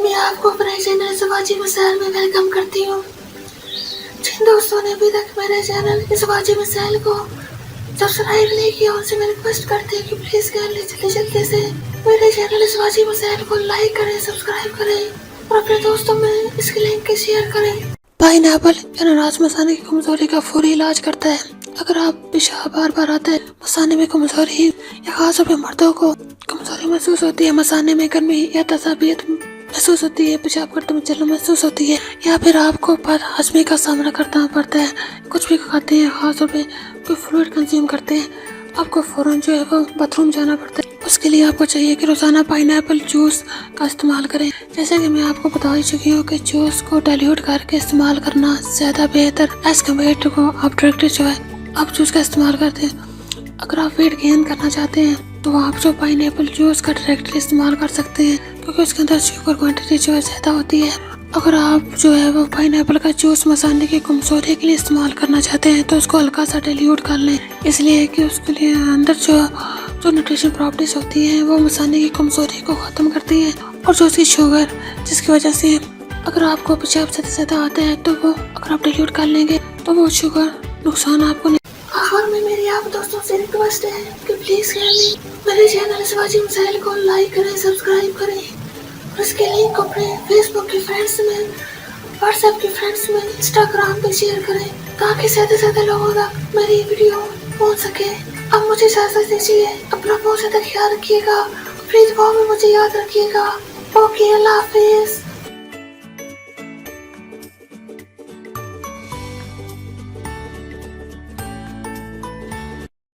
मैं आपको अपने चैनल शिवाजी मिसाइल में वेलकम करती हूँ। जिन दोस्तों ने अभी तक मेरे चैनल शिवाजी मिसाइल को सब्सक्राइब नहीं किया उनसे मैं रिक्वेस्ट करती हूँ कि प्लीज जल्दी से मेरे चैनल शिवाजी मिसाइल को लाइक करें, सब्सक्राइब करें और अपने दोस्तों में इसकी लिंक शेयर करें। पाइनएप्पल अनानास मसाने की कमजोरी का फौरी इलाज करता है। अगर आप पेशाब बार बार आता है, मसाने में कमजोरी या खास तौर पर मर्दों को कमजोरी महसूस होती है, मसाने में गर्मी या तसाबियत महसूस होती है, पेशाब करते में जलन महसूस होती है, या फिर आपको हजमे का सामना करना पड़ता है, कुछ भी खाते हैं खास तौर पे कोई फ्लूइड कंज्यूम करते हैं, आपको फौरन जो है वो बाथरूम जाना पड़ता है, उसके लिए आपको चाहिए कि रोजाना पाइनएप्पल जूस का इस्तेमाल करें। जैसे कि मैं आपको बता ही चुकी हूँ कि जूस को डाइल्यूट करके इस्तेमाल करना ज्यादा बेहतर एज कम्पेयर टू को आप डायरेक्ट जो है आप जूस का इस्तेमाल करते हैं। अगर आप वेट गेन करना चाहते हैं तो आप जो पाइनएप्पल जूस का डायरेक्टली इस्तेमाल कर सकते हैं, क्योंकि उसके अंदर शुगर क्वांटिटी जो है ज्यादा होती है। अगर आप जो है वो पाइनएप्पल का जूस मसाने की कमजोरी के लिए इस्तेमाल करना चाहते हैं तो उसको हल्का सा डाइल्यूट कर लें, इसलिए कि उसके लिए अंदर जो न्यूट्रिशन प्रॉपर्टीज होती हैं वो मसाने की कमजोरी को ख़त्म करती है, और जो उसकी शुगर जिसकी वजह से अगर आपको पेशाब ज्यादा आता है तो वो अगर आप डाइल्यूट कर लेंगे तो वो शुगर नुकसान आपको नहीं। आखिर में मेरी आप दोस्तों से रिक्वेस्ट है कि प्लीज मेरे चैनल शिवाजी मिसाइल को लाइक करें, सब्सक्राइब करें और इसके लिंक अपने फेसबुक के फ्रेंड्स में, व्हाट्सएप के फ्रेंड्स में, इंस्टाग्राम पे शेयर करें ताकि ज्यादा से ज्यादा लोगों तक मेरी वीडियो पहुंच सके। अब मुझे इजाजत दीजिए, अपना बहुत ज्यादा ख्याल रखिएगा, प्लीज वो भी मुझे याद रखिएगा। ओके, अल्लाह हाफिज।